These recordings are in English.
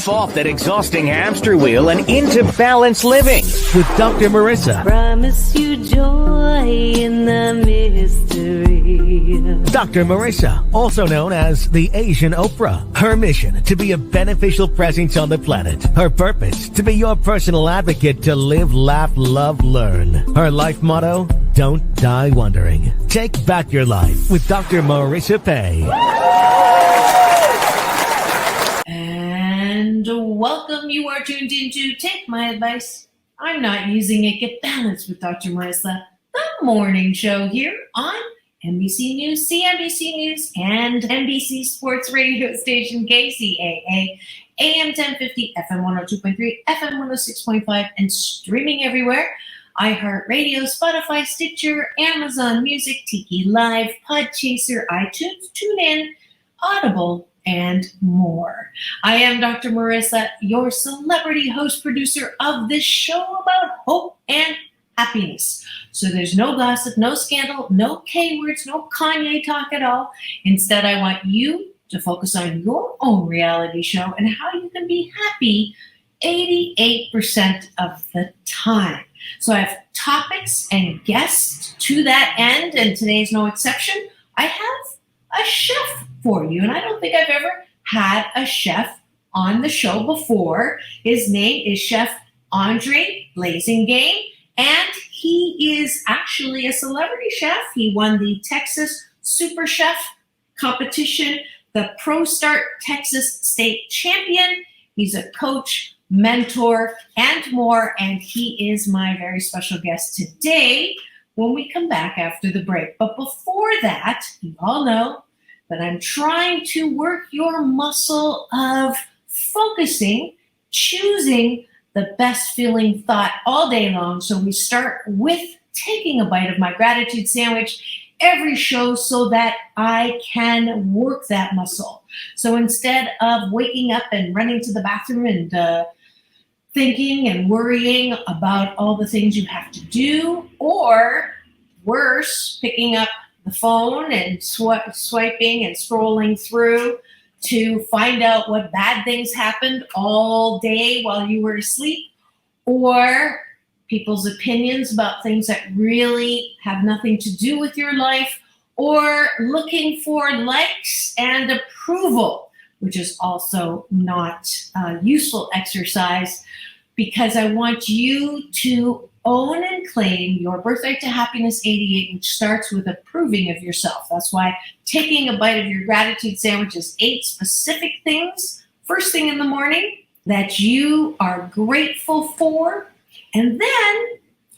Jump off that exhausting hamster wheel and into balanced living with Dr. Marissa. Promise you joy in the mystery. Dr. Marissa, also known as the Asian Oprah. Her mission, to be a beneficial presence on the planet. Her purpose, to be your personal advocate to live, laugh, love, learn. Her life motto, don't die wondering. Take back your life with Dr. Marissa Pay. And welcome. You are tuned into Take My Advice. I'm not using it. Get balanced with Dr. Marissa, the morning show here on NBC News, CNBC News, and NBC Sports Radio station KCAA, AM 1050, FM 102.3, FM 106.5, and streaming everywhere. iHeartRadio, Spotify, Stitcher, Amazon Music, Tiki Live, Podchaser, iTunes, TuneIn, Audible, and more. I am Dr. Marissa, your celebrity host producer of this show about hope and happiness. So there's no gossip, no scandal, no K-words, no Kanye talk at all. Instead, I want you to focus on your own reality show and how you can be happy 88% of the time. So I have topics and guests to that end, and today's no exception. I have a chef for you, and I don't think I've ever had a chef on the show before. His name is Chef Aundre Blasingame, and he is actually a celebrity chef. He won the Texas Super Chef competition, the Pro Start Texas State Champion. He's a coach, mentor, and more, and he is my very special guest today when we come back after the break. But before that, you all know that I'm trying to work your muscle of focusing, choosing the best feeling thought all day long. So we start with taking a bite of my gratitude sandwich every show so that I can work that muscle. So instead of waking up and running to the bathroom and thinking and worrying about all the things you have to do, or worse, picking up the phone and swiping and scrolling through to find out what bad things happened all day while you were asleep, or people's opinions about things that really have nothing to do with your life, or looking for likes and approval, which is also not useful exercise, because I want you to own and claim your birthright to happiness 88, which starts with approving of yourself. That's why taking a bite of your gratitude sandwich is 8 specific things, first thing in the morning, that you are grateful for. And then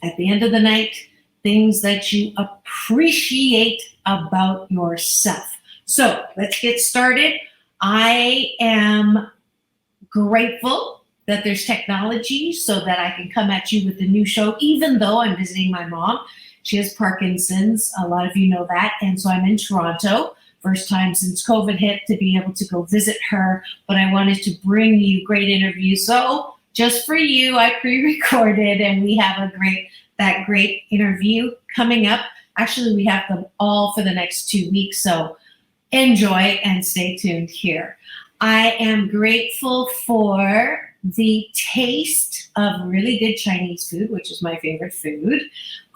at the end of the night, things that you appreciate about yourself. So let's get started. I am grateful that there's technology so that I can come at you with a new show, even though I'm visiting my mom. She has Parkinson's. A lot of you know that. And so I'm in Toronto, first time since COVID hit to be able to go visit her. But I wanted to bring you great interviews. So just for you, I pre-recorded, and we have that great interview coming up. Actually, we have them all for the next 2 weeks. So enjoy and stay tuned here. I am grateful for the taste of really good Chinese food, which is my favorite food,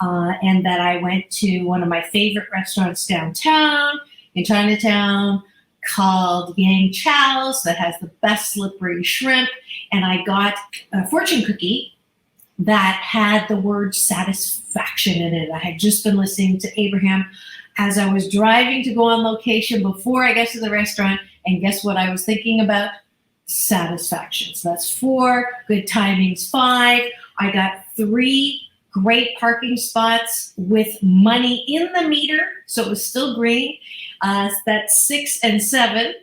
and that I went to one of my favorite restaurants downtown in Chinatown called Yang Chow's that has the best slippery shrimp, and I got a fortune cookie that had the word satisfaction in it. I had just been listening to Abraham as I was driving to go on location before I got to the restaurant, and guess what I was thinking about? Satisfaction. So that's 4, good timings 5. I got 3 great parking spots with money in the meter, so it was still green. That's 6 and 7.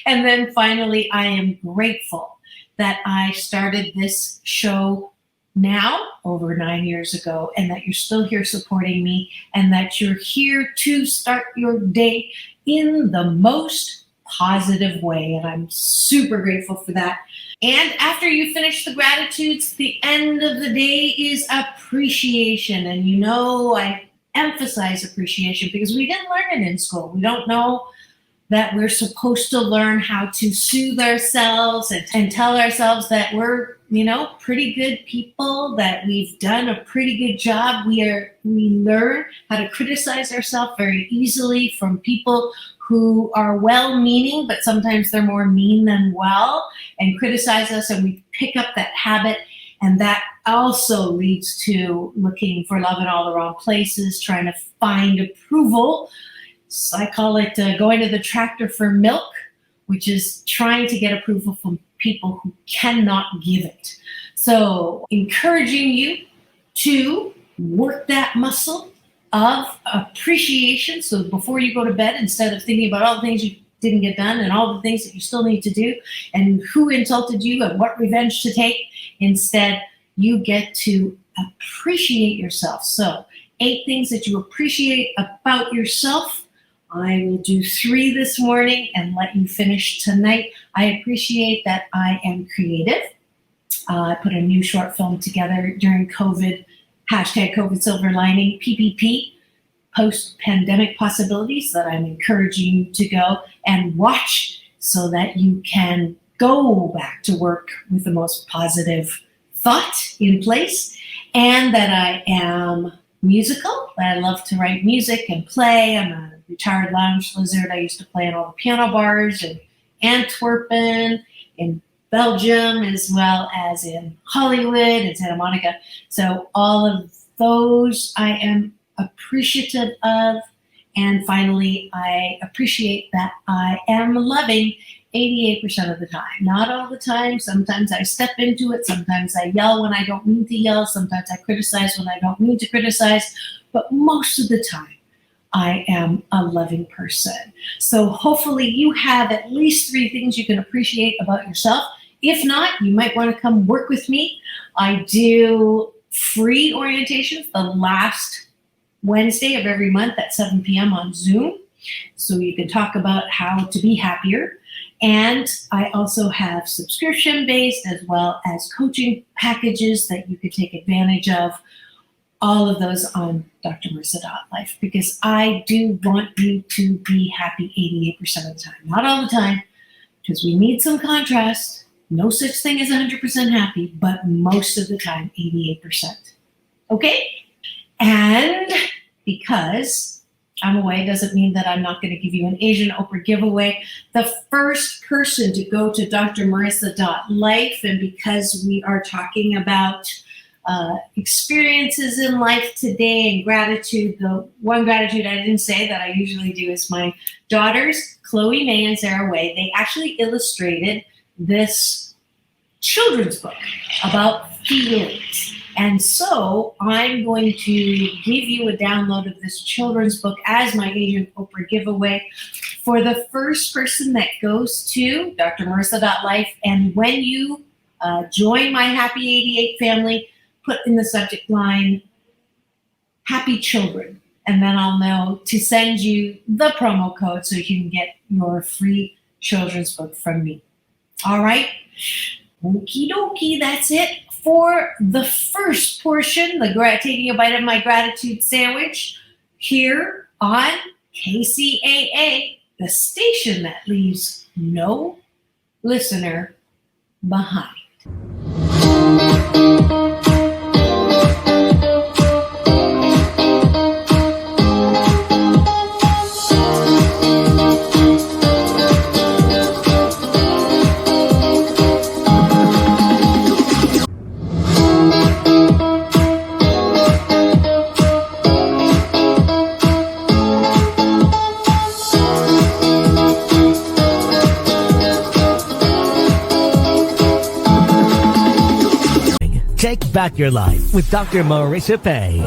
And then finally, I am grateful that I started this show now over 9 years ago, and that you're still here supporting me, and that you're here to start your day in the most positive way, and I'm super grateful for that. And after you finish the gratitudes, the end of the day is appreciation. And you know, I emphasize appreciation because we didn't learn it in school. We don't know that we're supposed to learn how to soothe ourselves and tell ourselves that we're, pretty good people, that we've done a pretty good job. We learn how to criticize ourselves very easily from people who are well-meaning, but sometimes they're more mean than well, and criticize us, and we pick up that habit. And that also leads to looking for love in all the wrong places, trying to find approval. So I call it going to the tractor for milk, which is trying to get approval from people who cannot give it. So encouraging you to work that muscle of appreciation. So before you go to bed, instead of thinking about all the things you didn't get done and all the things that you still need to do and who insulted you and what revenge to take, instead you get to appreciate yourself. So 8 things that you appreciate about yourself. I will do 3 this morning and let you finish tonight. I appreciate that I am creative. I put a new short film together during COVID, #COVID Silver Lining, PPP, post-pandemic possibilities, that I'm encouraging you to go and watch so that you can go back to work with the most positive thought in place, and that I am musical. I love to write music and play. I'm a retired lounge lizard. I used to play in all the piano bars in Antwerpen, in Belgium, as well as in Hollywood and Santa Monica. So all of those I am appreciative of. And finally, I appreciate that I am loving 88% of the time. Not all the time. Sometimes I step into it. Sometimes I yell when I don't mean to yell. Sometimes I criticize when I don't mean to criticize. But most of the time, I am a loving person. So hopefully you have at least 3 things you can appreciate about yourself. If not, you might want to come work with me. I do free orientations the last Wednesday of every month at 7 p.m. on Zoom. So you can talk about how to be happier. And I also have subscription-based as well as coaching packages that you could take advantage of. All of those on drmarissa.life, because I do want you to be happy 88% of the time. Not all the time, because we need some contrast. No such thing as 100% happy, but most of the time, 88%. Okay? And because I'm away doesn't mean that I'm not going to give you an Asian Oprah giveaway. The first person to go to drmarissa.life, and because we are talking about experiences in life today and gratitude, the one gratitude I didn't say that I usually do is my daughters, Chloe May and Sarah Way. They actually illustrated this children's book about feelings. And so I'm going to give you a download of this children's book as my Asian Oprah giveaway for the first person that goes to drmarissa.life. And when you join my Happy 88 family, put in the subject line, Happy Children. And then I'll know to send you the promo code so you can get your free children's book from me. All right? Okie dokie, that's it for the first portion, taking a bite of my gratitude sandwich here on KCAA, the station that leaves no listener behind. Take back your life with Dr. Marissa Pay.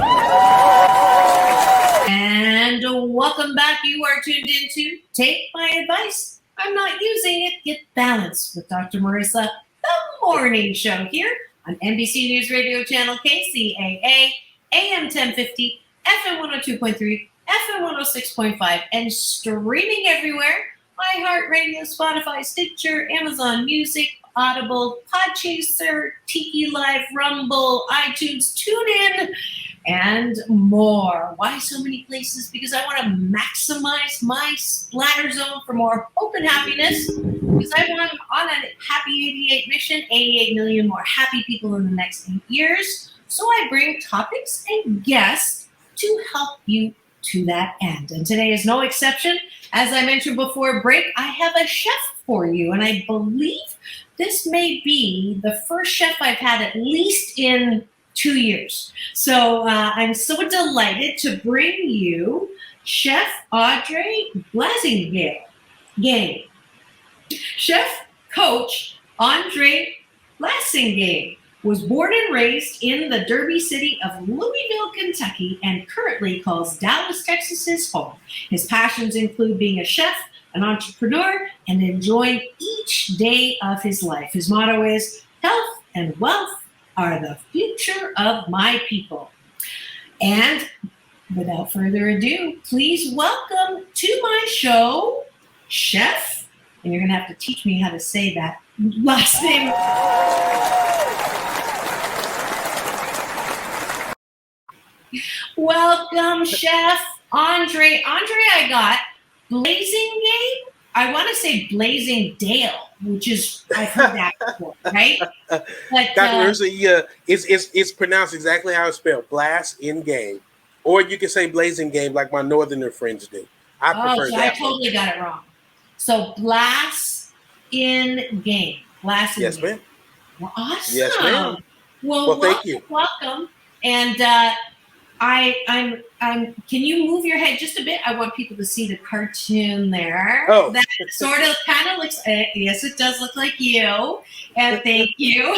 And welcome back. You are tuned into Take My Advice. I'm not using it. Get balanced with Dr. Marissa, the morning show here on NBC News Radio Channel KCAA, AM 1050, FM 102.3, FM 106.5, and streaming everywhere. iHeartRadio, Spotify, Stitcher, Amazon Music, Audible, Podchaser, Tiki Live, Rumble, iTunes, TuneIn, and more. Why so many places? Because I want to maximize my splatter zone for more hope and happiness. Because I want on a happy 88 mission, 88 million more happy people in the next 8 years. So I bring topics and guests to help you to that end. And today is no exception. As I mentioned before break, I have a chef for you. And I believe this may be the first chef I've had at least in 2 years. So I'm so delighted to bring you Chef Aundre Blasingame. Chef Coach Aundre Blasingame was born and raised in the Derby City of Louisville, Kentucky, and currently calls Dallas, Texas his home. His passions include being a chef, an entrepreneur, and enjoying each day of his life. His motto is, health and wealth are the future of my people. And without further ado, please welcome to my show, Chef, and you're going to have to teach me how to say that last name. Welcome, Chef Aundre. I got Blasingame. I want to say Blazing Dale, which is, I've heard that before, right? But, Dr. Marissa, it's pronounced exactly how it's spelled, Blasingame. Or you can say Blasingame like my northerner friends do. I prefer that. I totally got it wrong. So Blasingame. Yes, ma'am. Well, awesome. Yes, ma'am. Well, thank you. Welcome. And I'm. Can you move your head just a bit? I want people to see the cartoon there. Oh, that sort of kind of looks. Yes, it does look like you. And thank you.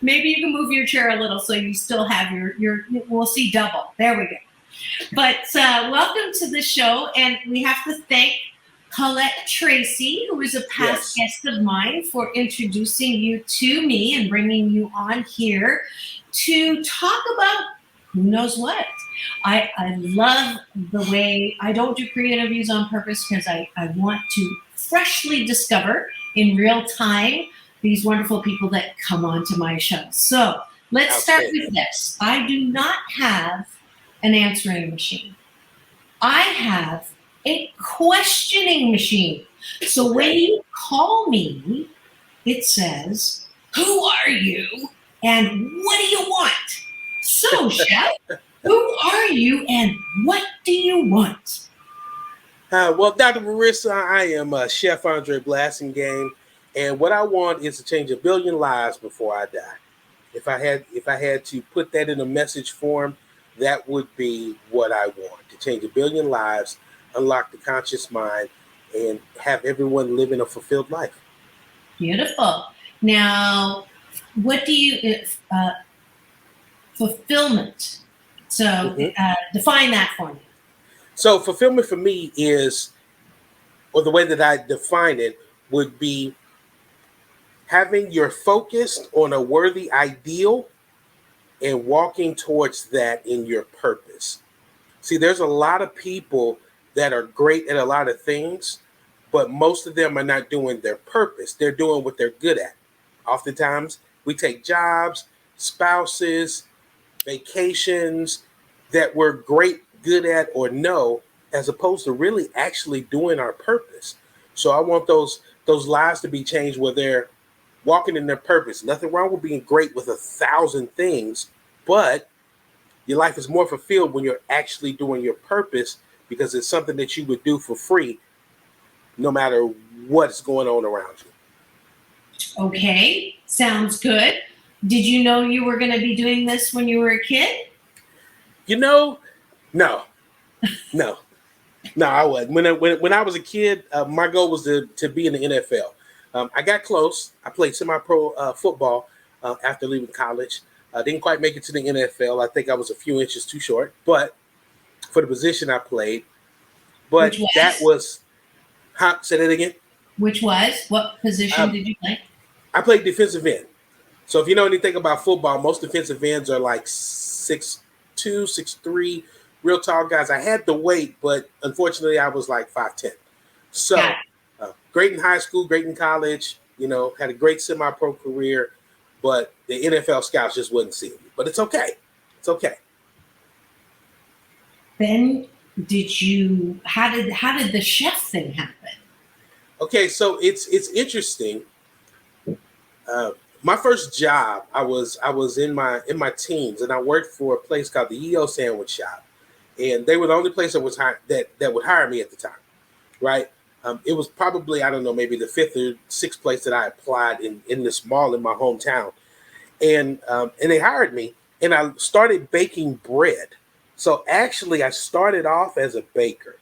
Maybe you can move your chair a little so you still have your. We'll see double. There we go. But welcome to the show, and we have to thank Colette Tracy, who is a past guest of mine, for introducing you to me and bringing you on here to talk about who knows what. I love the way I don't do pre-interviews on purpose because I want to freshly discover in real time these wonderful people that come onto my show. So let's start with this. I do not have an answering machine. I have a questioning machine. So when you call me, it says, who are you and what do you want? So, Chef, who are you and what do you want? Well, Dr. Marissa, I am Chef Aundre Blasingame, and what I want is to change 1 billion lives before I die. If I had to put that in a message form, that would be what I want, to change 1 billion lives, unlock the conscious mind, and have everyone living a fulfilled life. Beautiful. Now, what do you, fulfillment. So define that for me. So fulfillment for me is, or the way that I define it would be having your focus on a worthy ideal and walking towards that in your purpose. See, there's a lot of people that are great at a lot of things, but most of them are not doing their purpose. They're doing what they're good at. Oftentimes, we take jobs, spouses, vacations that we're great, good at, or know, as opposed to really actually doing our purpose. So I want those lives to be changed where they're walking in their purpose. Nothing wrong with being great with 1,000 things, but your life is more fulfilled when you're actually doing your purpose, because it's something that you would do for free no matter what's going on around you. Okay, sounds good. Did you know you were going to be doing this when you were a kid? You know, no, I wasn't. When I was a kid, my goal was to be in the NFL. I got close. I played semi-pro football after leaving college. I didn't quite make it to the NFL. I think I was a few inches too short, but for the position I played. But that was, say that again? Which was? What position did you play? I played defensive end. So if you know anything about football, most defensive ends are like 6'2", 6'3", real tall guys. I had the weight, but unfortunately I was like 5'10". So Great in high school, great in college, had a great semi-pro career, but the NFL scouts just wouldn't see me. But it's okay. It's okay. Then how did the chef thing happen? Okay, so it's interesting. My first job, I was in my teens, and I worked for a place called the EO Sandwich Shop, and they were the only place that was that would hire me at the time, right? It was probably, I don't know, maybe the fifth or sixth place that I applied in this mall in my hometown, and they hired me, and I started baking bread. So actually, I started off as a baker,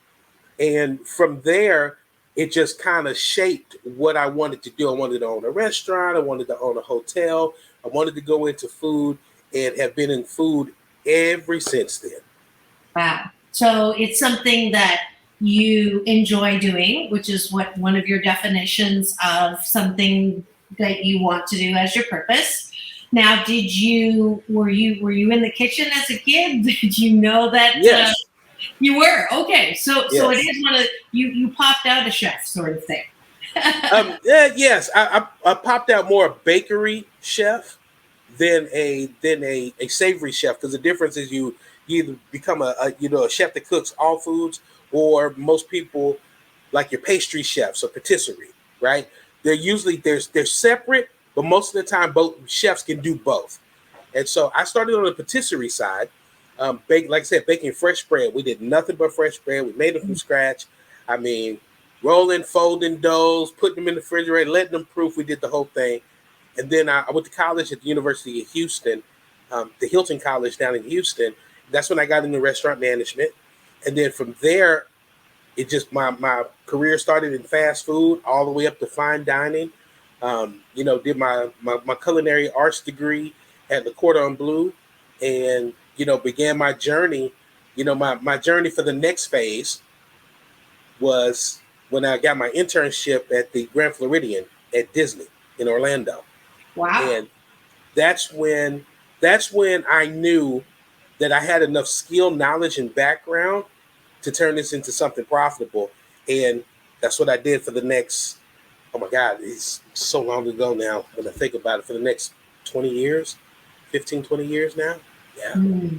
and from there, it just kind of shaped what I wanted to do. I wanted to own a restaurant. I wanted to own a hotel. I wanted to go into food, and have been in food ever since then. Wow. So it's something that you enjoy doing, which is what one of your definitions of something that you want to do as your purpose. Now, were you in the kitchen as a kid? Did you know that? Yes. You were. Okay. So Yes. it is one of you popped out a chef sort of thing. Yes, I popped out more a bakery chef than a savory chef, because the difference is you either become a chef that cooks all foods, or most people like your pastry chefs or patisserie, right? They're separate, but most of the time both chefs can do both. And so I started on the patisserie side, like I said, baking fresh bread. We did nothing but fresh bread. We made it from scratch. I mean, rolling, folding doughs, putting them in the refrigerator, letting them proof. We did the whole thing. And then I went to college at the University of Houston, the Hilton College down in Houston. That's when I got into restaurant management. And then from there, it just, my career started in fast food all the way up to fine dining. Did my culinary arts degree at the Cordon Bleu, and, began my journey. My journey for the next phase was when I got my internship at the Grand Floridian at Disney in Orlando. Wow. And that's when I knew that I had enough skill, knowledge, and background to turn this into something profitable. And that's what I did for the next, oh my God, it's so long ago now when I think about it, for the next 20 years, 15, 20 years now. Yeah.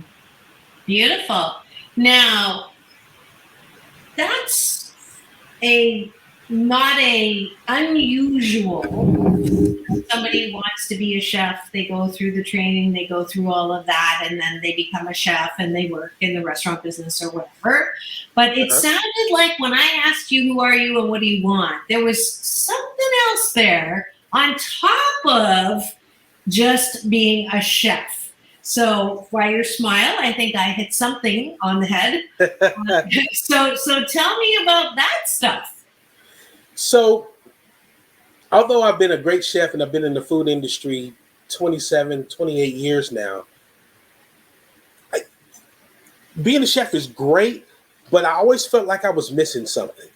Beautiful. Now, that's not a unusual. Somebody wants to be a chef, they go through the training, they go through all of that, and then they become a chef and they work in the restaurant business or whatever. But it sounded like when I asked you, who are you and what do you want, there was something else there on top of just being a chef. So while you smile, I think I hit something on the head. So tell me about that stuff. So, although I've been a great chef and I've been in the food industry 27, 28 years now, being a chef is great, but I always felt like I was missing something.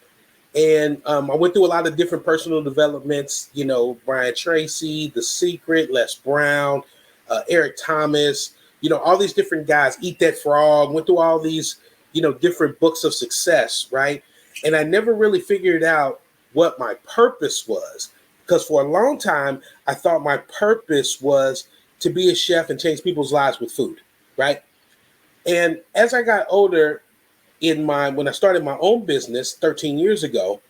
And I went through a lot of different personal developments, Brian Tracy, The Secret, Les Brown, Eric Thomas, all these different guys, Eat That Frog, went through all these, different books of success, right? And I never really figured out what my purpose was, because for a long time, I thought my purpose was to be a chef and change people's lives with food, right? And as I got older, when I started my own business 13 years ago,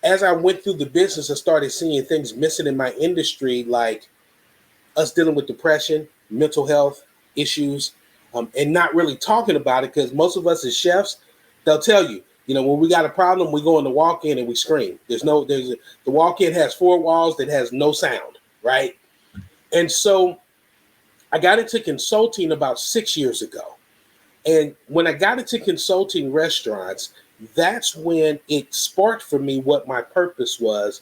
as I went through the business, I started seeing things missing in my industry, like us dealing with depression, mental health issues, and not really talking about it, because most of us as chefs, they'll tell you, when we got a problem, we go in the walk-in and we scream. The walk-in has 4 walls that has no sound, right? And so I got into consulting about 6 years ago. And when I got into consulting restaurants, that's when it sparked for me what my purpose was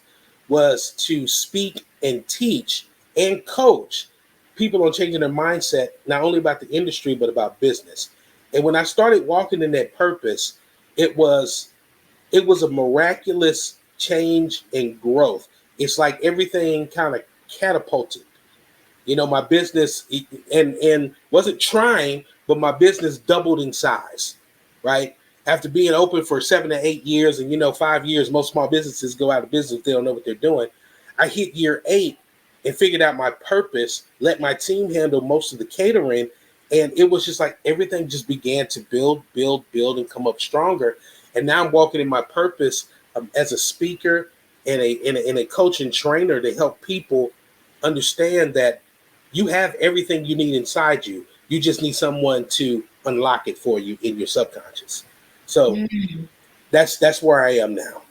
to speak and teach and coach people on changing their mindset, not only about the industry, but about business. And when I started walking in that purpose, it was a miraculous change and growth. It's like everything kind of catapulted. My business and wasn't trying, but my business doubled in size, right? after being open for 7 to 8 years, and 5 years, most small businesses go out of business if they don't know what they're doing. I hit year 8 and figured out my purpose, let my team handle most of the catering. And it was just like everything just began to build, and come up stronger. And now I'm walking in my purpose as a speaker and a coach and trainer to help people understand that you have everything you need inside you. You just need someone to unlock it for you in your subconscious. So that's where I am now.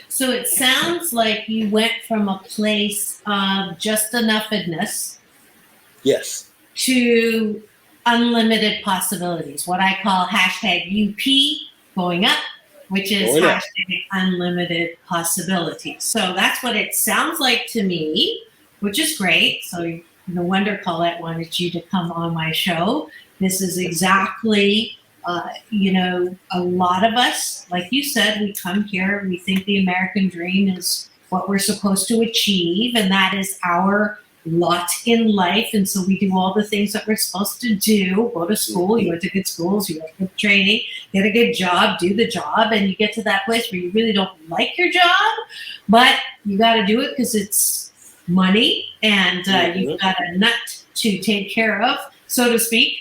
So it sounds like you went from a place of just enoughness. Yes. To unlimited possibilities, what I call #UP, going up, which is #unlimited possibilities. So that's what it sounds like to me, which is great. So no wonder Colette wanted you to come on my show. This is exactly, a lot of us, like you said, we come here, we think the American dream is what we're supposed to achieve, and that is our lot in life. And so we do all the things that we're supposed to do, go to school, you went to good schools, you went to good training, get a good job, do the job, and you get to that place where you really don't like your job, but you got to do it because it's money, and you've got a nut to take care of, so to speak.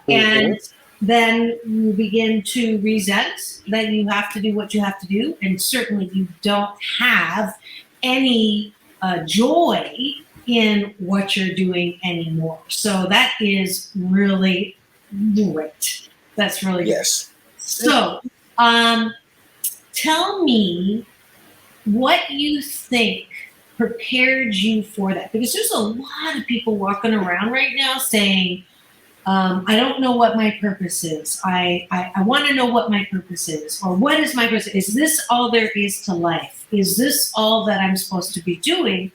And then you begin to resent that you have to do what you have to do, and certainly you don't have any joy in what you're doing anymore. So that is really great. That's really good. Yes. So tell me what you think prepared you for that, because there's a lot of people walking around right now saying, I don't know what my purpose is. I want to know what my purpose is, or what is my purpose? Is this all there is to life? Is this all that I'm supposed to be doing?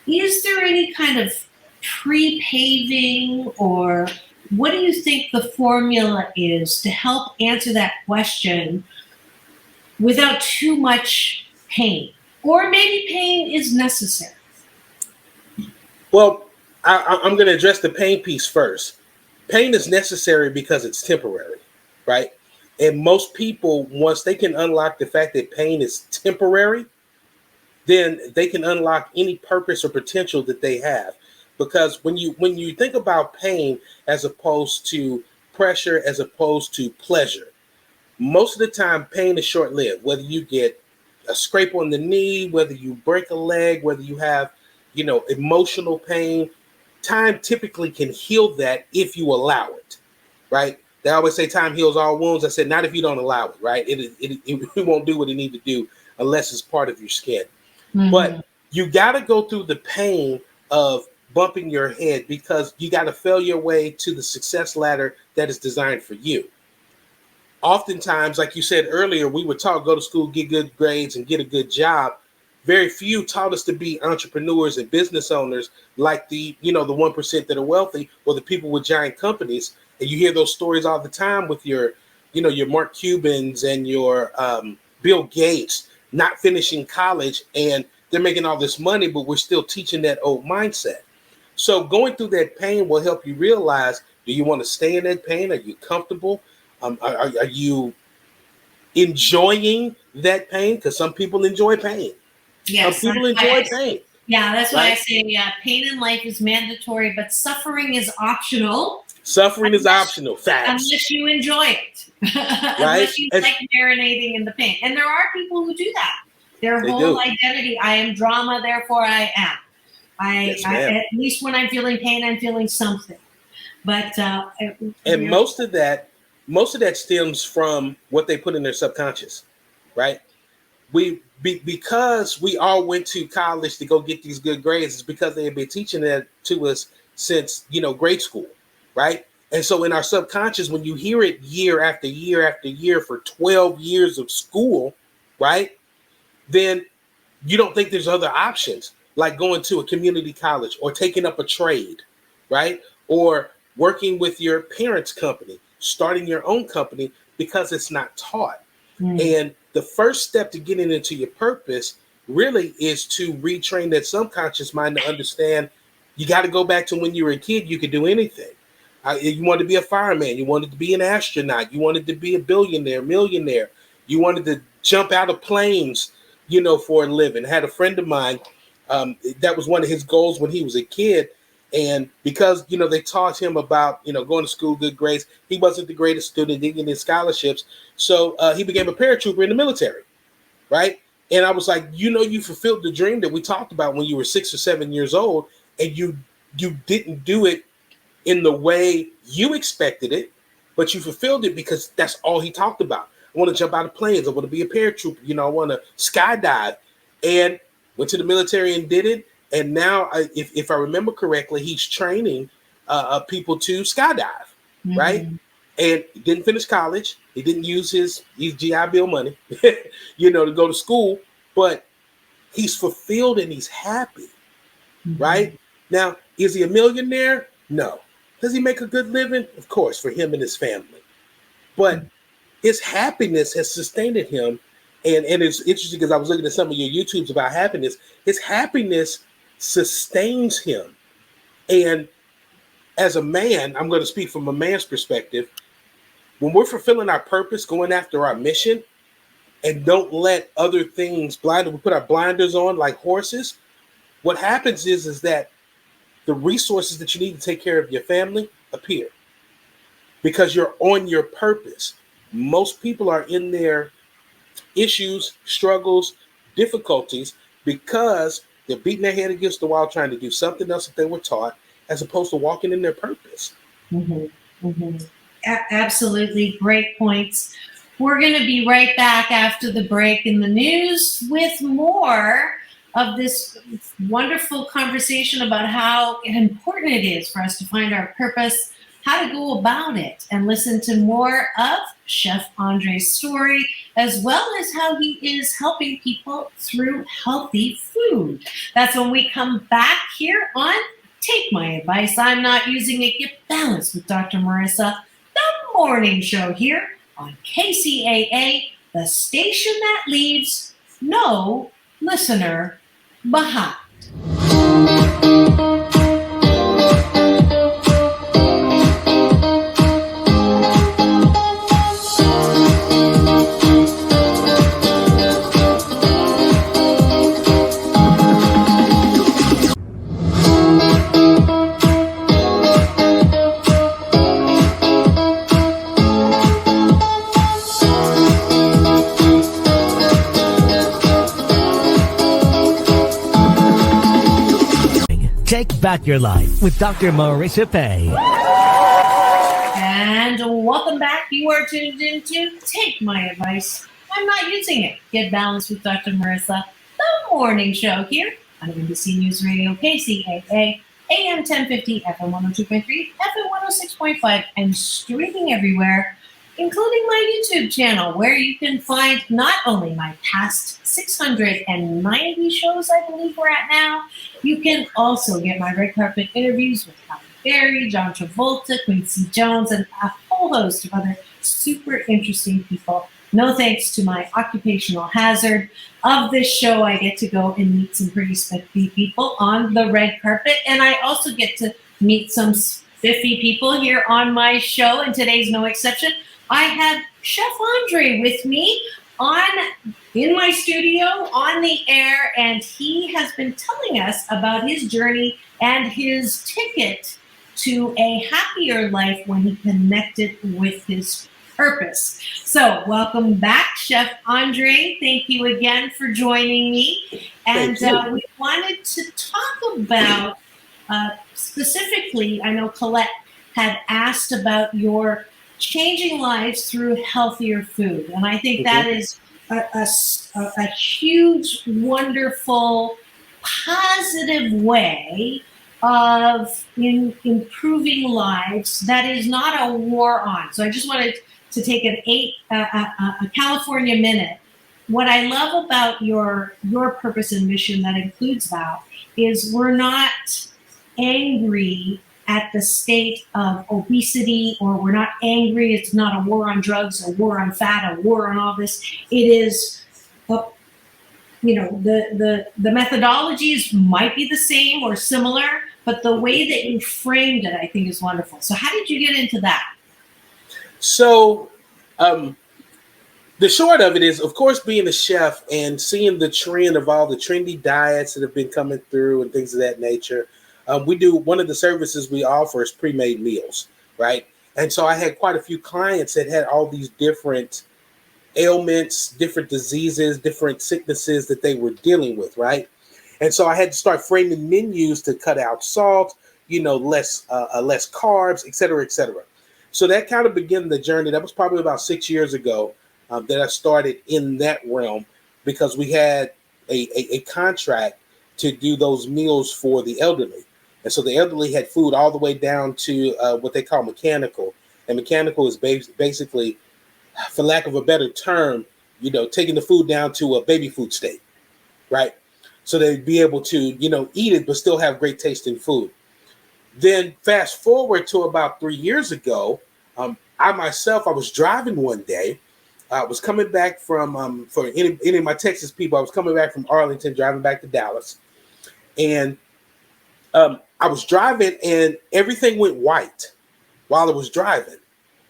Is there any kind of pre-paving, or what do you think the formula is to help answer that question without too much pain? Or maybe pain is necessary. Well, I'm going to address the pain piece first. Pain is necessary because it's temporary, right? And most people, once they can unlock the fact that pain is temporary, then they can unlock any purpose or potential that they have. Because when you think about pain as opposed to pressure, as opposed to pleasure, most of the time pain is short-lived. Whether you get a scrape on the knee, whether you break a leg, whether you have, emotional pain, time typically can heal that if you allow it, right? They always say time heals all wounds. I said, not if you don't allow it, right? It won't do what it need to do unless it's part of your skin. But you got to go through the pain of bumping your head, because you got to fail your way to the success ladder that is designed for you. Oftentimes, like you said earlier, we were taught go to school, get good grades, and get a good job. Very few taught us to be entrepreneurs and business owners like the 1% that are wealthy, or the people with giant companies. And you hear those stories all the time with your Mark Cubans and your Bill Gates not finishing college, and they're making all this money, but we're still teaching that old mindset. So going through that pain will help you realize, do you want to stay in that pain? Are you comfortable? Are you enjoying that pain? Because some people enjoy pain. Yes, some people enjoy pain. Yeah, that's why I say pain in life is mandatory, but suffering is optional. Suffering is optional. Facts. Unless you enjoy it. Right? Unless you like marinating in the pain. And there are people who do that. Their whole identity, I am drama, therefore I am. Yes, at least when I'm feeling pain, I'm feeling something. But most of that stems from what they put in their subconscious, right? Because we all went to college to go get these good grades, it's because they have been teaching that to us since grade school, right? And so in our subconscious, when you hear it year after year after year for 12 years of school, right, then you don't think there's other options, like going to a community college or taking up a trade, right? Or working with your parents' company, starting your own company, because it's not taught. And the first step to getting into your purpose really is to retrain that subconscious mind to understand you got to go back to when you were a kid, you could do anything. You wanted to be a fireman. You wanted to be an astronaut. You wanted to be a billionaire, millionaire. You wanted to jump out of planes, for a living. I had a friend of mine, that was one of his goals when he was a kid. And because, they taught him about, going to school, good grades, he wasn't the greatest student, didn't get any scholarships. So he became a paratrooper in the military, right? And I was like, you fulfilled the dream that we talked about when you were 6 or 7 years old, and you didn't do it in the way you expected it, but you fulfilled it because that's all he talked about. I want to jump out of planes. I want to be a paratrooper. I want to skydive, and went to the military and did it. And now, if I remember correctly, he's training people to skydive, right? And he didn't finish college. He didn't use his GI Bill money, to go to school, but he's fulfilled and he's happy, right? Now, is he a millionaire? No. Does he make a good living? Of course, for him and his family. But his happiness has sustained him. And it's interesting because I was looking at some of your YouTubes about happiness. His happiness sustains him. And as a man, I'm going to speak from a man's perspective. When we're fulfilling our purpose, going after our mission, and don't let other things blind, we put our blinders on like horses, what happens is that the resources that you need to take care of your family appear because you're on your purpose. Most people are in their issues, struggles, difficulties because they're beating their head against the wall trying to do something else that they were taught as opposed to walking in their purpose. Absolutely. Great points. We're going to be right back after the break in the news with more of this wonderful conversation about how important it is for us to find our purpose, how to go about it, and listen to more of Chef Aundre's story, as well as how he is helping people through healthy food. That's when we come back here on Take My Advice. I'm Not Using It. Get Balanced with Dr. Marissa, the morning show here on KCAA, the station that leaves no listener behind. Take back your life with Dr. Marissa Pay. And welcome back. You are tuned into Take My Advice. I'm Not Using It. Get Balanced with Dr. Marissa, the morning show here on NBC News Radio, KCAA, AM 1050, FM 102.3, FM 106.5, and streaming everywhere, including my YouTube channel, where you can find not only my past 690 shows, I believe we're at now, you can also get my red carpet interviews with Halle Berry, John Travolta, Quincy Jones, and a whole host of other super interesting people. No thanks to my occupational hazard of this show, I get to go and meet some pretty spiffy people on the red carpet, and I also get to meet some spiffy people here on my show, and today's no exception. I have Chef Aundre with me in my studio, on the air, and he has been telling us about his journey and his ticket to a happier life when he connected with his purpose. So welcome back, Chef Aundre. Thank you again for joining me. And we wanted to talk about specifically, I know Colette had asked about your changing lives through healthier food. And I think that is a huge, wonderful, positive way of improving lives that is not a war on. So I just wanted to take a California minute. What I love about your purpose and mission that includes that is we're not angry at the state of obesity, or we're not angry. It's not a war on drugs, a war on fat, a war on all this. It is the methodologies might be the same or similar, but the way that you framed it, I think, is wonderful. So how did you get into that? So the short of it is, of course, being a chef and seeing the trend of all the trendy diets that have been coming through and things of that nature. We do, one of the services we offer is pre-made meals, right? And so I had quite a few clients that had all these different ailments, different diseases, different sicknesses that they were dealing with, right? And so I had to start framing menus to cut out salt, less carbs, et cetera, et cetera. So that kind of began the journey. That was probably about 6 years ago that I started in that realm, because we had a contract to do those meals for the elderly. And so the elderly had food all the way down to what they call mechanical. And mechanical is basically, for lack of a better term, taking the food down to a baby food state, right? So they'd be able to, eat it, but still have great tasting food. Then fast forward to about 3 years ago, I was driving one day. I was coming back from, for any of my Texas people, I was coming back from Arlington, driving back to Dallas. And I was driving and everything went white while I was driving,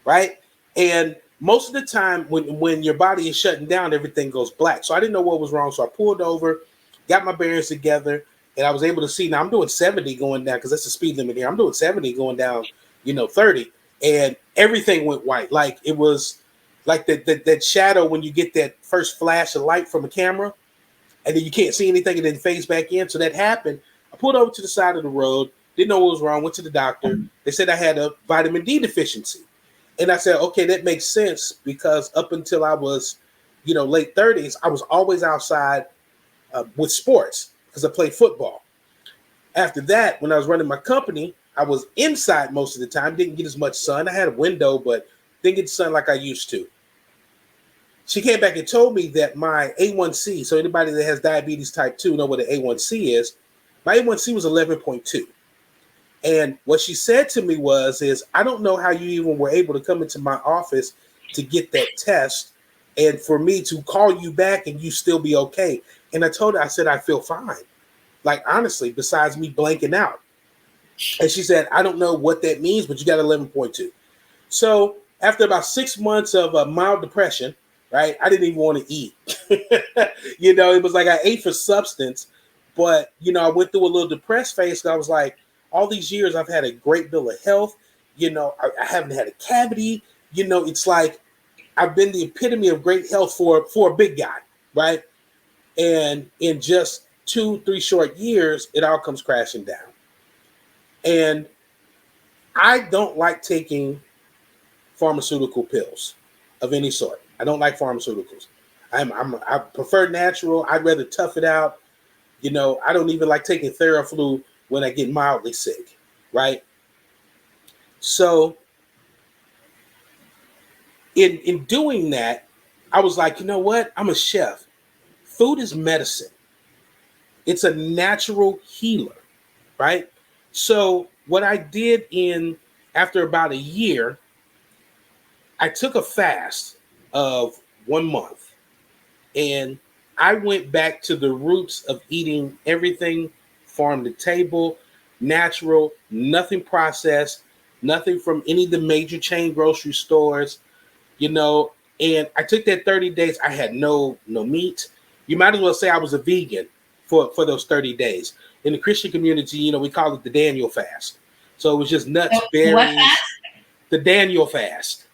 right? And most of the time when your body is shutting down, everything goes black. So I didn't know what was wrong. So I pulled over, got my bearings together, and I was able to see. Now I'm doing 70 going down, because that's the speed limit here. I'm doing 70 going down, 30, and everything went white. Like it was like that shadow when you get that first flash of light from a camera, and then you can't see anything and then fades back in. So that happened. I pulled over to the side of the road, didn't know what was wrong, went to the doctor. They said I had a vitamin D deficiency. And I said, okay, that makes sense, because up until I was, late 30s, I was always outside with sports because I played football. After that, when I was running my company, I was inside most of the time, didn't get as much sun. I had a window, but didn't get sun like I used to. She came back and told me that my A1C, so anybody that has diabetes type 2 know what an A1C is. My A1C was 11.2. And what she said to me is, I don't know how you even were able to come into my office to get that test and for me to call you back and you still be okay. And I told her, I said, I feel fine. Like, honestly, besides me blanking out. And she said, I don't know what that means, but you got 11.2. So after about 6 months of mild depression, right, I didn't even want to eat. It was like I ate for substance, but, I went through a little depressed phase. I was like, all these years I've had a great bill of health. I haven't had a cavity. It's like I've been the epitome of great health for a big guy, right? And in just 2-3 short years, it all comes crashing down. And I don't like taking pharmaceutical pills of any sort. I don't like pharmaceuticals. I prefer natural. I'd rather tough it out. I don't even like taking Theraflu when I get mildly sick, right? So in doing that, I was like, you know what? I'm a chef. Food is medicine. It's a natural healer, right? So what I did after about a year, I took a fast of 1 month, and I went back to the roots of eating everything farm to table, natural, nothing processed, nothing from any of the major chain grocery stores, and I took that 30 days. I had no meat. You might as well say I was a vegan for those 30 days. In the Christian community, we call it the Daniel fast. So it was just nuts, berries. What fast? The Daniel fast.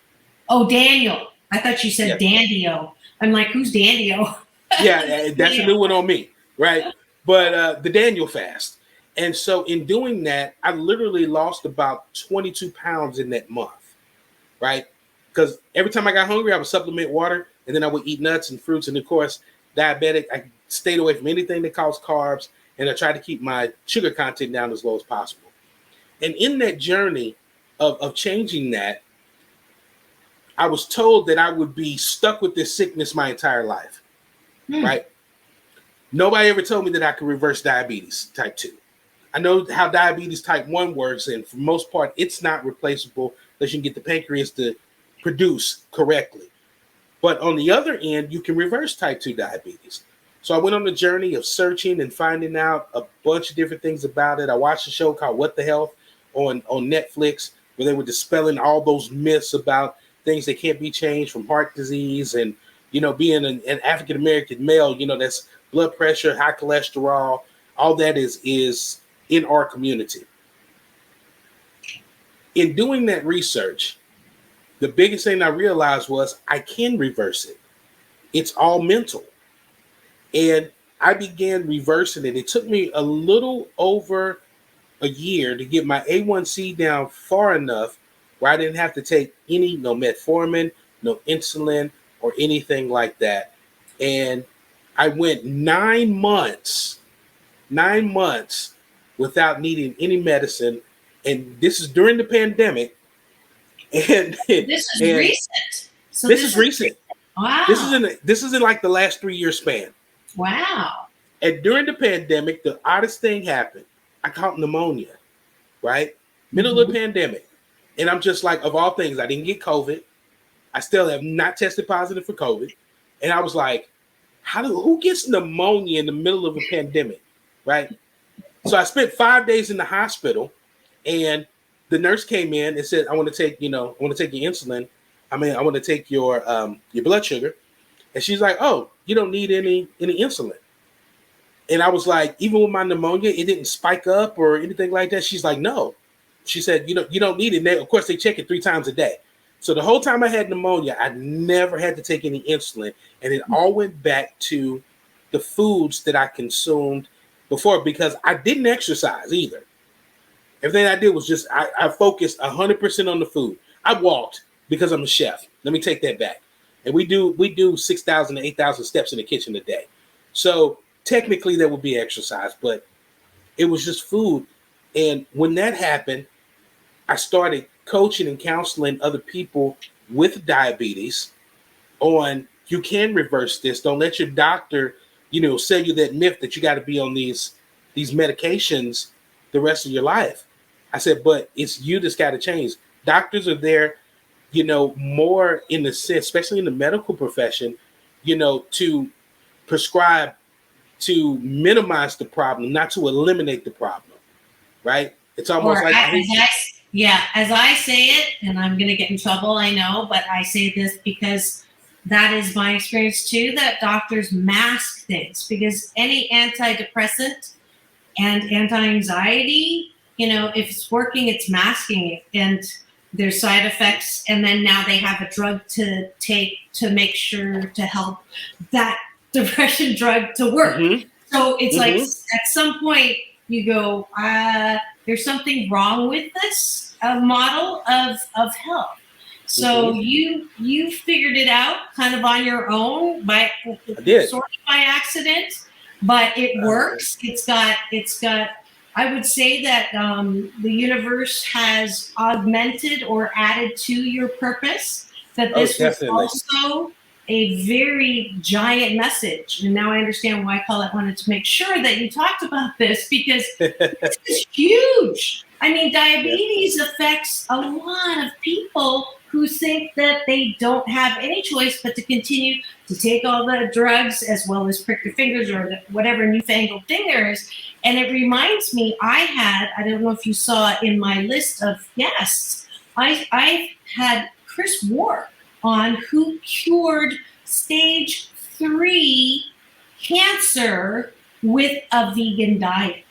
Oh, Daniel. I thought you said Yeah. Dandio. I'm like, who's Dandio? Yeah, that's a new one on me, right? But the Daniel fast. And so in doing that, I literally lost about 22 pounds in that month, right? Because every time I got hungry, I would supplement water, and then I would eat nuts and fruits. And of course, diabetic, I stayed away from anything that caused carbs, and I tried to keep my sugar content down as low as possible. And in that journey of changing that, I was told that I would be stuck with this sickness my entire life, right? Nobody ever told me that I could reverse diabetes type 2. I know how diabetes type 1 works, and for the most part, it's not replaceable unless you can get the pancreas to produce correctly. But on the other end, you can reverse type 2 diabetes. So I went on the journey of searching and finding out a bunch of different things about it. I watched a show called What the Health on Netflix, where they were dispelling all those myths about things that can't be changed, from heart disease and, being an African-American male, that's blood pressure, high cholesterol, all that is in our community. In doing that research, the biggest thing I realized was I can reverse it. It's all mental. And I began reversing it. It took me a little over a year to get my A1C down far enough where I didn't have to take no metformin, no insulin, or anything like that. And I went 9 months without needing any medicine. And this is during the pandemic. And this is recent. So this is recent. Wow. This is in like the last 3 year span. Wow. And during the pandemic, the oddest thing happened. I caught pneumonia, right? Middle of the pandemic. And I'm just like, of all things, I didn't get COVID. I still have not tested positive for COVID. And I was like, who gets pneumonia in the middle of a pandemic, right? So I spent 5 days in the hospital, and the nurse came in and said, I want to take your insulin. I want to take your blood sugar. And she's like, oh, you don't need any insulin. And I was like, even with my pneumonia, it didn't spike up or anything like that. She's like, no. She said, you don't need it. And of course, they check it 3 times a day. So the whole time I had pneumonia, I never had to take any insulin. And it all went back to the foods that I consumed before, because I didn't exercise either. Everything I did was just, I focused 100% on the food. I walked because I'm a chef. Let me take that back. And we do 6,000 to 8,000 steps in the kitchen a day. So technically that would be exercise, but it was just food. And when that happened, I started coaching and counseling other people with diabetes on, you can reverse this. Don't let your doctor, sell you that myth that you got to be on these medications the rest of your life. I said, but it's you that's got to change. Doctors are there, more in the sense, especially in the medical profession, to prescribe to minimize the problem, not to eliminate the problem, right? It's almost like as I say it, and I'm going to get in trouble, I know, but I say this because that is my experience too, that doctors mask things, because any antidepressant and anti-anxiety, if it's working, it's masking it, and there's side effects. And then now they have a drug to take to make sure to help that depression drug to work. Mm-hmm. So it's like at some point you go, there's something wrong with this model of health. So you figured it out kind of on your own, sort of by accident, but it works. It's got. I would say that the universe has augmented or added to your purpose. That this was also a very giant message. And now I understand why Colette wanted to make sure that you talked about this, because this is huge. I mean, diabetes affects a lot of people who think that they don't have any choice but to continue to take all the drugs as well as prick your fingers or whatever newfangled thing there is. And it reminds me, I don't know if you saw in my list of guests, I had Chris Ward on, who cured stage 3 cancer with a vegan diet.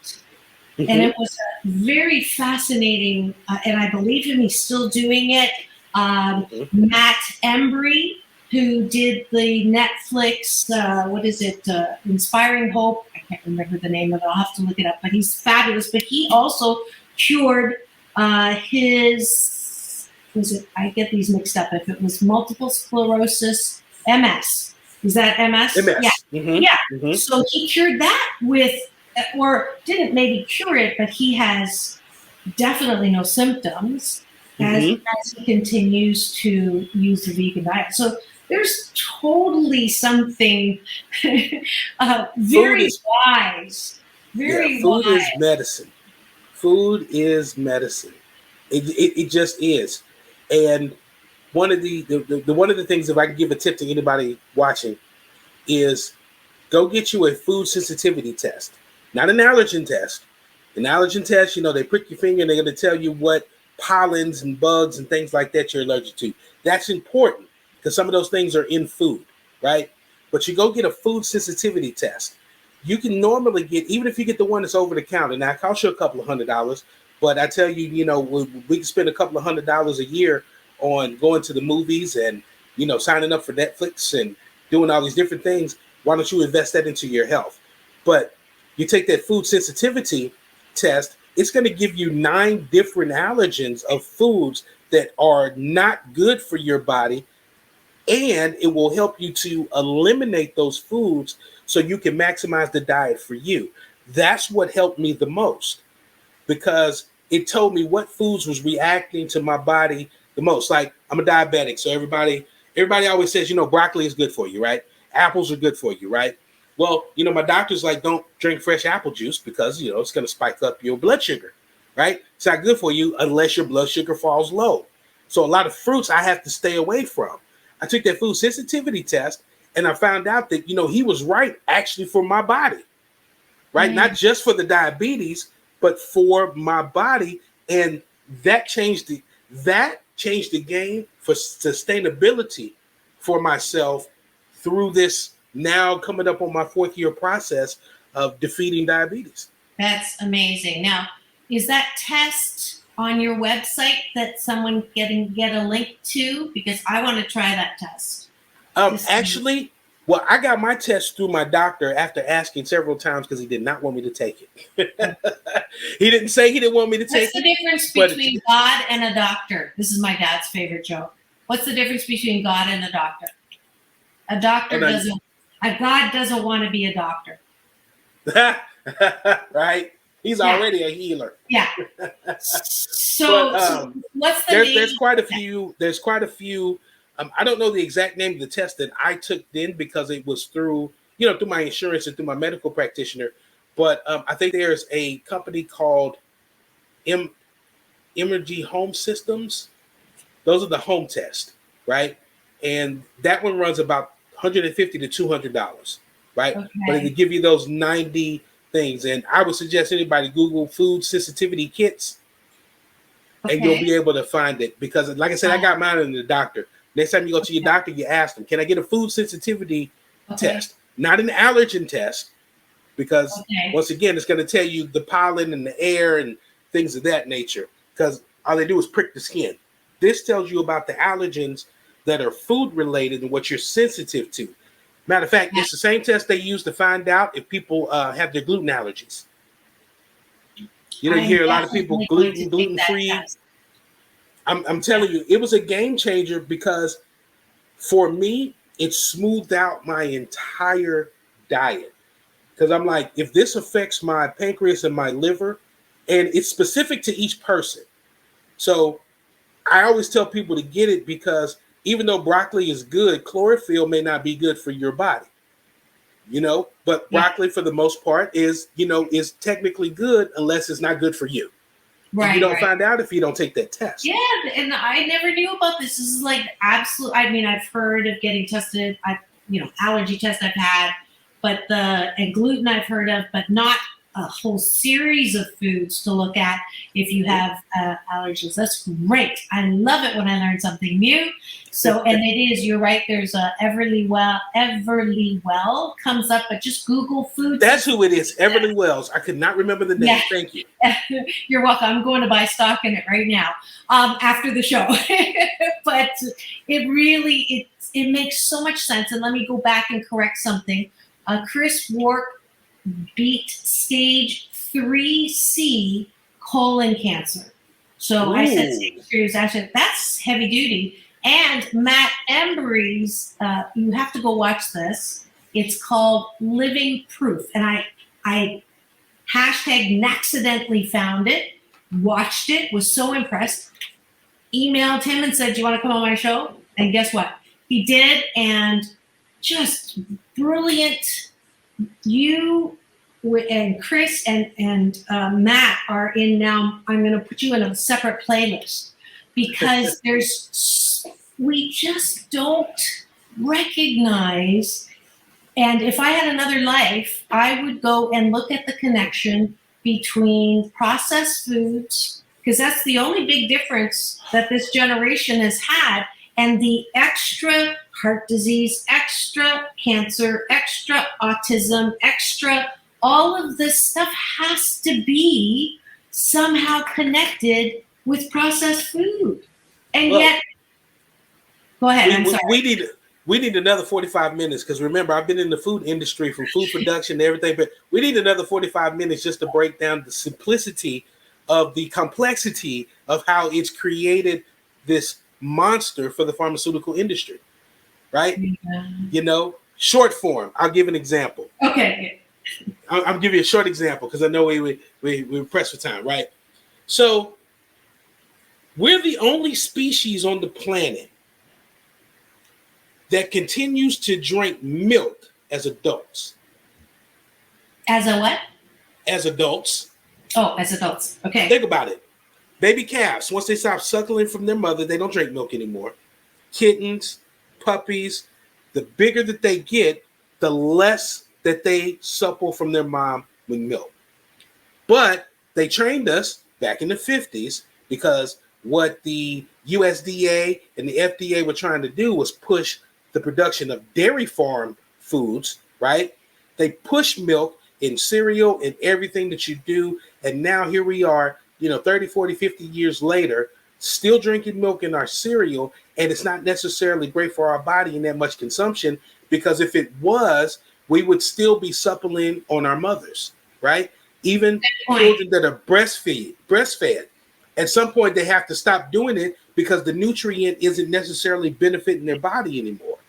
Mm-hmm. And it was a very fascinating, and I believe him, he's still doing it. Matt Embry, who did the Netflix, Inspiring Hope. I can't remember the name of it. I'll have to look it up, but he's fabulous. But he also cured I get these mixed up. If it was multiple sclerosis, MS. Is that MS? MS. Yeah. Mm-hmm. Yeah. Mm-hmm. So he cured that with, or didn't maybe cure it, but he has definitely no symptoms as he continues to use the vegan diet. So there's totally something very wise. Very food wise. is medicine. Food is medicine. It just is. And one of the things, if I can give a tip to anybody watching, is go get you a food sensitivity test, not an allergen test. An allergen test, they prick your finger and they're going to tell you what pollens and bugs and things like that you're allergic to. That's important because some of those things are in food, right? But you go get a food sensitivity test. You can normally get, even if you get the one that's over the counter, now it costs you a couple of $100, but I tell you, we can spend a couple of $100 a year on going to the movies and, signing up for Netflix and doing all these different things. Why don't you invest that into your health? But you take that food sensitivity test, it's going to give you 9 different allergens of foods that are not good for your body, and it will help you to eliminate those foods so you can maximize the diet for you. That's what helped me the most, because it told me what foods was reacting to my body the most. Like, I'm a diabetic, so everybody always says, broccoli is good for you, right? Apples are good for you, right? Well, my doctor's like, don't drink fresh apple juice because, it's going to spike up your blood sugar, right? It's not good for you unless your blood sugar falls low. So a lot of fruits I have to stay away from. I took that food sensitivity test and I found out that, he was right actually for my body, right? Not just for the diabetes, but for my body. And that changed the game for sustainability for myself through this now coming up on my 4th year process of defeating diabetes. That's amazing. Now, is that test on your website that someone get a link to? Because I want to try that test. Actually, well, I got my test through my doctor after asking several times because he did not want me to take it. He didn't say he didn't want me to take it. What's the difference between God and a doctor? This is my dad's favorite joke. What's the difference between God and a doctor? A doctor God doesn't want to be a doctor. Right? He's already a healer. Yeah. So what's the name? There's quite a few. I don't know the exact name of the test that I took then because it was through my insurance and through my medical practitioner. But I think there's a company called Emergy Home Systems. Those are the home tests, right? And that one runs about $150 to $200, right? Okay. But it will give you those 90 things. And I would suggest anybody Google food sensitivity kits, and you'll be able to find it. Because, like I said, I got mine in the doctor. Next time you go to your doctor, you ask them, can I get a food sensitivity test? Not an allergen test, because once again, it's going to tell you the pollen and the air and things of that nature, because all they do is prick the skin. This tells you about the allergens that are food related and what you're sensitive to. Matter of fact, it's the same test they use to find out if people have their gluten allergies. You hear a lot of people gluten free. I'm telling you, it was a game changer because for me, it smoothed out my entire diet. Because I'm like, if this affects my pancreas and my liver, and it's specific to each person. So I always tell people to get it because even though broccoli is good, chlorophyll may not be good for your body. But broccoli for the most part is technically good unless it's not good for you. Right. And you don't find out if you don't take that test. Yeah, and I never knew about this. This is like absolute. I mean, I've heard of getting tested. Allergy tests I've had, and gluten I've heard of, but not a whole series of foods to look at if you have allergies. That's great. I love it when I learn something new. So, and it is, you're right. There's a Everly Well comes up, but just Google food. That's who it is. Everly Wells. I could not remember the name. Yeah. Thank you. You're welcome. I'm going to buy stock in it right now after the show. But it makes so much sense. And let me go back and correct something. Chris Wark beat stage 3C colon cancer. So I said stage 3 is actually, that's heavy duty. And Matt Embry's, you have to go watch this. It's called Living Proof. And I #accidentally found it, watched it, was so impressed, emailed him and said, do you want to come on my show? And guess what? He did, and just brilliant. You and Chris and Matt are in now. I'm going to put you in a separate playlist because we just don't recognize And if I had another life, I would go and look at the connection between processed foods, because that's the only big difference that this generation has had, and the extra heart disease, extra cancer, extra autism, extra, all of this stuff has to be somehow connected with processed food. And yet, go ahead, I'm sorry. We need another 45 minutes, because remember, I've been in the food industry, from food production and everything, but we need another 45 minutes just to break down the simplicity of the complexity of how it's created this monster for the pharmaceutical industry, right? Yeah. You know, short form. I'll give an example. Okay. I'll give you a short example, because I know we're pressed for time, right? So we're the only species on the planet that continues to drink milk as adults. As a what? As adults. Oh, as adults. Okay. Think about it. Baby calves, once they stop suckling from their mother, they don't drink milk anymore. Kittens, puppies, the bigger that they get, the less that they supple from their mom with milk. But they trained us back in the 50s, because what the USDA and the FDA were trying to do was push the production of dairy farm foods, right? They push milk in cereal and everything that you do. And now here we are, 30, 40, 50 years later, still drinking milk in our cereal. And it's not necessarily great for our body in that much consumption, because if it was, we would still be suppling on our mothers, right? Even children that are breastfed. At some point, they have to stop doing it, because the nutrient isn't necessarily benefiting their body anymore.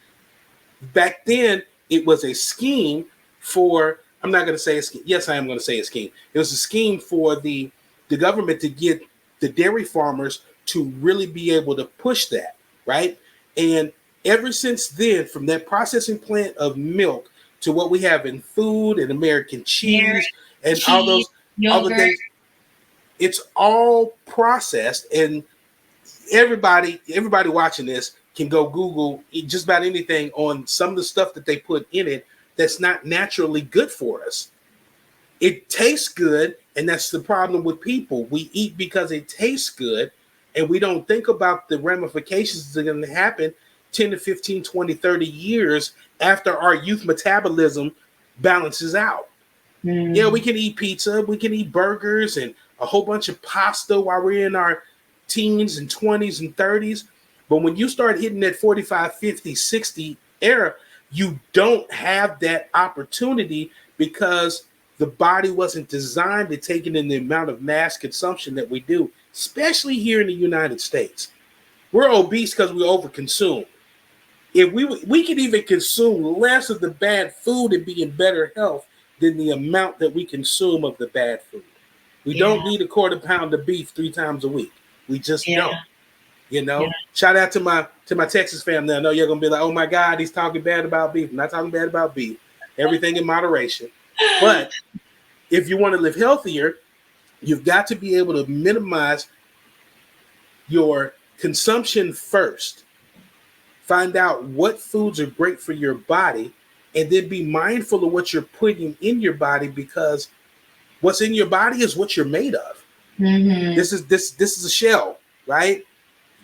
Back then, it was a scheme for, I'm not going to say a scheme. Yes, I am going to say a scheme. It was a scheme for the government to get the dairy farmers to really be able to push that, right? And ever since then, from that processing plant of milk to what we have in food and American cheese and all those other things, it's all processed. And everybody watching this can go Google just about anything on some of the stuff that they put in it that's not naturally good for us. It tastes good, and that's the problem with people. We eat because it tastes good, and we don't think about the ramifications that are going to happen 10 to 15, 20, 30 years after our youth metabolism balances out. Yeah, we can eat pizza, we can eat burgers and a whole bunch of pasta while we're in our teens and 20s and 30s. But when you start hitting that 45, 50, 60 era, you don't have that opportunity, because the body wasn't designed to take it in the amount of mass consumption that we do, especially here in the United States. We're obese because we overconsume. If we could even consume less of the bad food and be in better health than the amount that we consume of the bad food. We don't need a quarter pound of beef 3 times a week. We just don't. Shout out to my Texas family. I know you're gonna be like, oh my God, he's talking bad about beef. I'm not talking bad about beef. Everything in moderation. But if you want to live healthier, you've got to be able to minimize your consumption first. Find out what foods are great for your body, and then be mindful of what you're putting in your body, because what's in your body is what you're made of. Mm-hmm. This is a shell, right?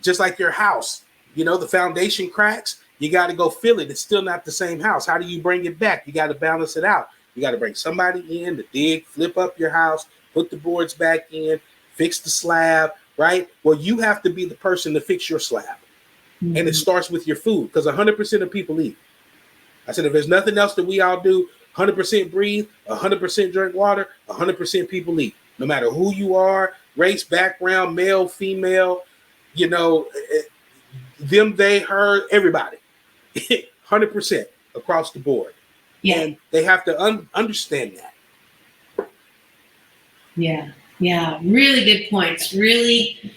Just like your house, the foundation cracks, you got to go fill it. It's still not the same house. How do you bring it back? You got to balance it out. You got to bring somebody in to dig, flip up your house, put the boards back in, fix the slab, right? Well, you have to be the person to fix your slab. Mm-hmm. And it starts with your food, because 100% of people eat. I said, if there's nothing else that we all do, 100% breathe, 100% drink water, 100% people eat. No matter who you are, race, background, male, female, them, they, her, everybody. 100% across the board. Yeah. And they have to understand that. Yeah. Really good points. Really,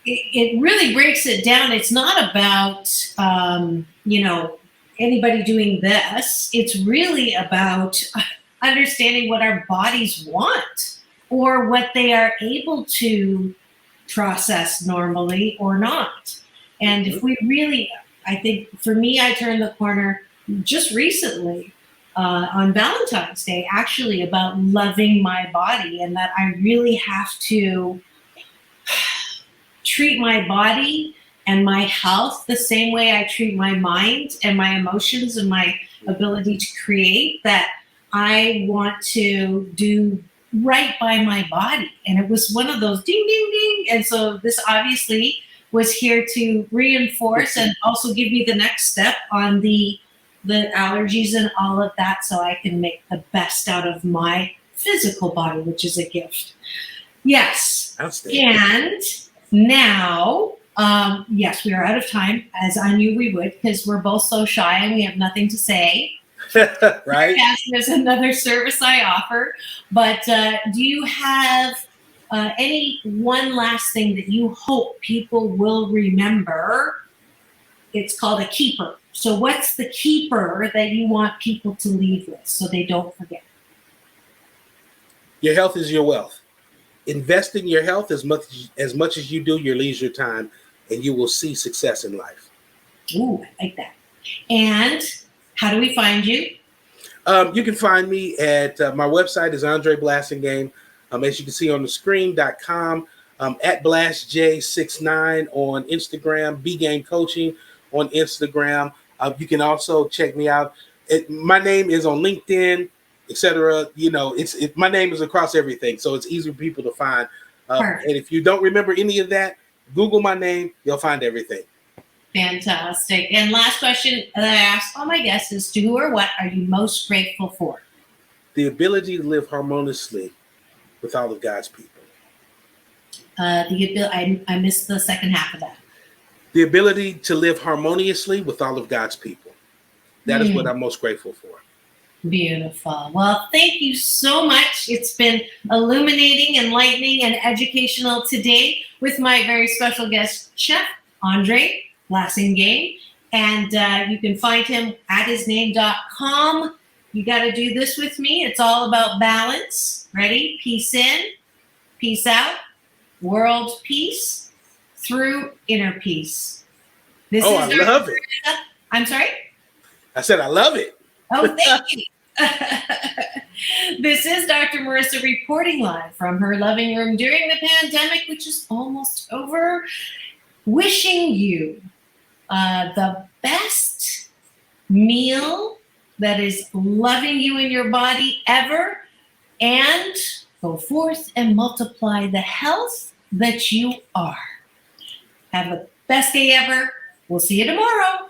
it really breaks it down. It's not about, anybody doing this. It's really about understanding what our bodies want, or what they are able to process normally or not. And if we really, I think for me, I turned the corner just recently on Valentine's Day, actually, about loving my body, and that I really have to treat my body and my health the same way I treat my mind and my emotions and my ability to create, that I want to do right by my body. And it was one of those ding, ding, ding. And so this obviously was here to reinforce and also give me the next step on the allergies and all of that, so I can make the best out of my physical body, which is a gift. Yes. And now, yes, we are out of time, as I knew we would, because we're both so shy and we have nothing to say. Right? Yes, there's another service I offer. But do you have any one last thing that you hope people will remember? It's called a keeper. So what's the keeper that you want people to leave with so they don't forget? Your health is your wealth. Invest in your health as much as you do your leisure time, and you will see success in life. Ooh, I like that. And how do we find you? You can find me at my website is Aundre Blasingame. As you can see on the screen.com, at BlastJ69 on Instagram, B-Game Coaching on Instagram. You can also check me out. My name is on LinkedIn, etc. You know, my name is across everything, so it's easy for people to find. And if you don't remember any of that, Google my name, you'll find everything. Fantastic. And last question that I ask all my guests is, to who or what are you most grateful for? The ability to live harmoniously with all of God's people. I missed the second half of that. The ability to live harmoniously with all of God's people. That is what I'm most grateful for. Beautiful. Well, thank you so much. It's been illuminating, enlightening, and educational today with my very special guest, Chef Aundre Blasingame. And you can find him at hisname.com. You got to do this with me. It's all about balance. Ready? Peace in, peace out, world peace through inner peace. I love it. I'm sorry? I said I love it. Oh, thank you. This is Dr. Marissa reporting live from her living room during the pandemic, which is almost over, wishing you the best meal that is loving you in your body ever, and go forth and multiply the health that you are. Have the best day ever. We'll see you tomorrow.